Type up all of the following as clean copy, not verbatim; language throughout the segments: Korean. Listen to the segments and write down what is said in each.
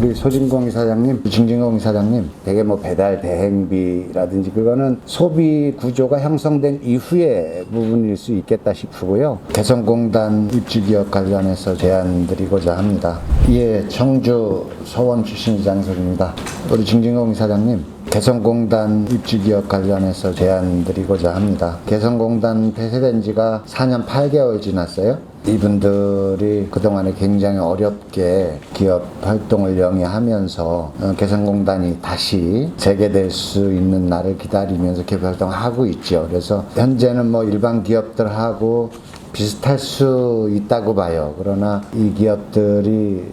우리 소진공 이사장님, 중진공 이사장님, 되게 뭐 배달 대행비라든지 그거는 소비 구조가 형성된 이후의 부분일 수 있겠다 싶고요. 개성공단 입주기업 관련해서 제안 드리고자 합니다. 예, 청주 서원 출신 장소입니다. 우리 중진공 이사장님, 개성공단 입주기업 관련해서 제안 드리고자 합니다. 개성공단 폐쇄된 지가 4년 8개월 지났어요. 이분들이 그동안에 굉장히 어렵게 기업 활동을 영위하면서 개성공단이 다시 재개될 수 있는 날을 기다리면서 기업 활동을 하고 있죠. 그래서 현재는 뭐 일반 기업들하고 비슷할 수 있다고 봐요. 그러나 이 기업들이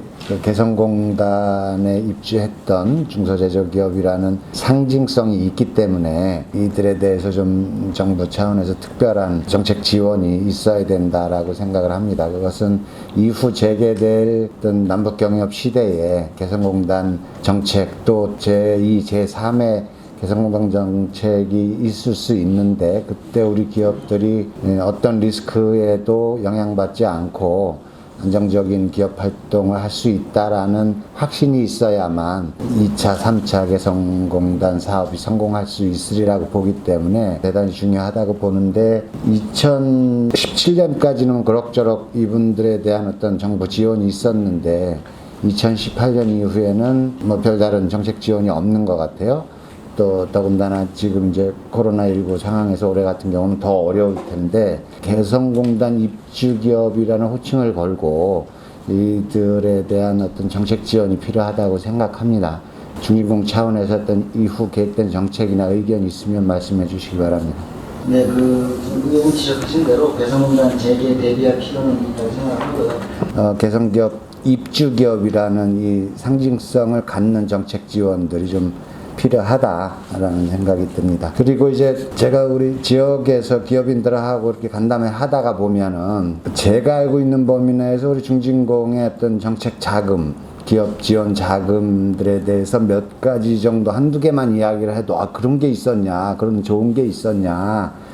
개성공단에 입주했던 중소제조기업이라는 상징성이 있기 때문에 이들에 대해서 좀 정부 차원에서 특별한 정책 지원이 있어야 된다라고 생각을 합니다. 그것은 이후 재개될 어떤 남북경협 시대에 개성공단 정책 또 제2, 제3의 개성공단 정책이 있을 수 있는데 그때 우리 기업들이 어떤 리스크에도 영향받지 않고 안정적인 기업 활동을 할 수 있다라는 확신이 있어야만 2차, 3차 개성공단 사업이 성공할 수 있으리라고 보기 때문에 대단히 중요하다고 보는데 2017년까지는 그럭저럭 이분들에 대한 어떤 정부 지원이 있었는데 2018년 이후에는 뭐 별다른 정책 지원이 없는 것 같아요. 또 더군다나 지금 이제 코로나19 상황에서 올해 같은 경우는 더 어려울 텐데 개성공단 입주기업이라는 호칭을 걸고 이들에 대한 어떤 정책 지원이 필요하다고 생각합니다. 중진공 차원에서 어떤 이후 계획된 정책이나 의견이 있으면 말씀해 주시기 바랍니다. 네, 의원님 지적하신 대로 개성공단 재개에 대비할 필요는 있다고 생각하고요. 개성기업 입주기업이라는 이 상징성을 갖는 정책 지원들이 좀 필요하다라는 생각이 듭니다. 그리고 이제 제가 우리 지역에서 기업인들하고 이렇게 간담회 하다가 보면은 제가 알고 있는 범위 내에서 우리 중진공의 어떤 정책 자금, 기업 지원 자금들에 대해서 몇 가지 정도 한두 개만 이야기를 해도 그런 게 있었냐, 그런 좋은 게 있었냐,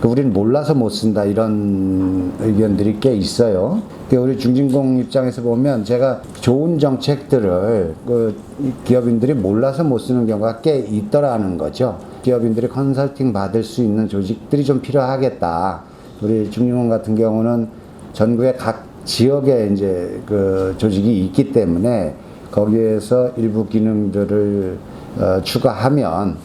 우리는 몰라서 못 쓴다 이런 의견들이 꽤 있어요. 우리 중진공 입장에서 보면 제가 좋은 정책들을 기업인들이 몰라서 못 쓰는 경우가 꽤 있더라는 거죠. 기업인들이 컨설팅 받을 수 있는 조직들이 좀 필요하겠다. 우리 중진공 같은 경우는 전국의 각 지역에 이제 그 조직이 있기 때문에 거기에서 일부 기능들을 추가하면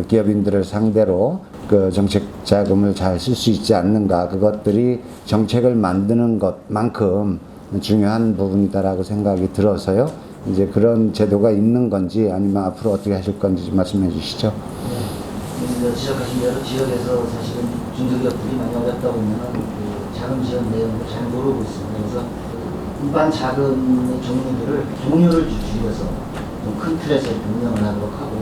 기업인들을 상대로 그 정책 자금을 잘 쓸 수 있지 않는가, 그것들이 정책을 만드는 것만큼 중요한 부분이다라고 생각이 들어서요. 이제 그런 제도가 있는 건지 아니면 앞으로 어떻게 하실 건지 좀 말씀해 주시죠. 네, 지적하신 대로 지역에서 사실은 중소기업들이 많이 어렵다 보면 자금 지원 내용을 잘 모르고 있습니다. 그래서 일반 자금의 종류를 줄여서 좀 큰 틀에서 운영을 하도록 하고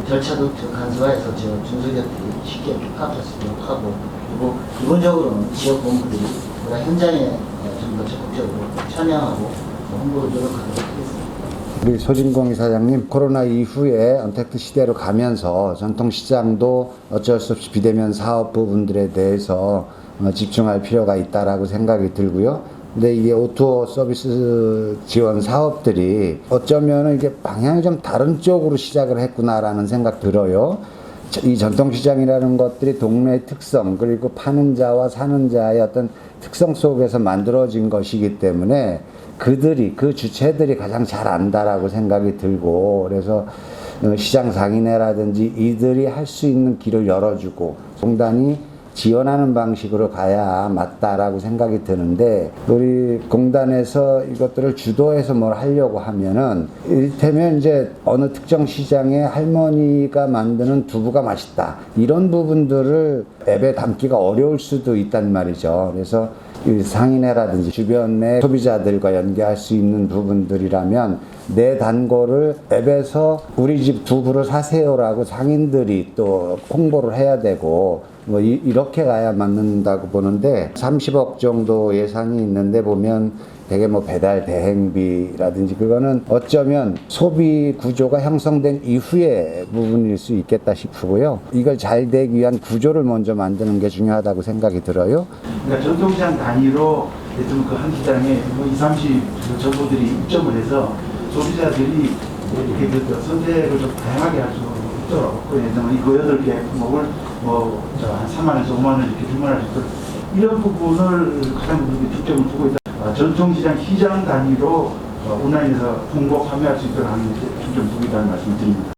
절차도 간소화해서 중소기업들이 쉽게 파악할 수 있도록 하고, 그리고 기본적으로는 지역 본부들이 보다 현장에 좀 더 적극적으로 참여하고 홍보를 노력하도록 하겠습니다. 우리 소진공 이사장님, 코로나 이후에 언택트 시대로 가면서 전통시장도 어쩔 수 없이 비대면 사업 부분들에 대해서 집중할 필요가 있다라고 생각이 들고요. 근데 이게 O2O 서비스 지원 사업들이 어쩌면 이게 방향이 좀 다른 쪽으로 시작을 했구나라는 생각 들어요. 이 전통시장이라는 것들이 동네의 특성, 그리고 파는 자와 사는 자의 어떤 특성 속에서 만들어진 것이기 때문에 그 주체들이 가장 잘 안다라고 생각이 들고, 그래서 시장 상인회라든지 이들이 할 수 있는 길을 열어주고 공단이 지원하는 방식으로 가야 맞다라고 생각이 드는데, 우리 공단에서 이것들을 주도해서 뭘 하려고 하면은 이를테면 이제 어느 특정 시장에 할머니가 만드는 두부가 맛있다, 이런 부분들을 앱에 담기가 어려울 수도 있단 말이죠. 그래서 상인회라든지 주변의 소비자들과 연계할 수 있는 부분들이라면 내 단골을 앱에서 우리 집 두부를 사세요라고 상인들이 또 홍보를 해야 되고, 뭐 이렇게 가야 맞는다고 보는데, 30억 정도 예산이 있는데 보면 되게 뭐 배달 대행비라든지 그거는 어쩌면 소비 구조가 형성된 이후의 부분일 수 있겠다 싶고요. 이걸 잘 되기 위한 구조를 먼저 만드는 게 중요하다고 생각이 들어요. 그러니까 전통시장 단위로 그 한 시장에 뭐 20, 30 정부들이 입점을 해서 소비자들이 이렇게 그 선택을 좀 다양하게 할 수 있도록 이 8개 품목을 한 3만 원에서 5만 원 이렇게 주문할 수 있도록 이런 부분을 가장 우리가 중점을 두고 있다. 전통시장 시장 단위로 온라인에서 홍보 판매할 수 있도록 하는 데 중점 두고 있다는 말씀을 드립니다.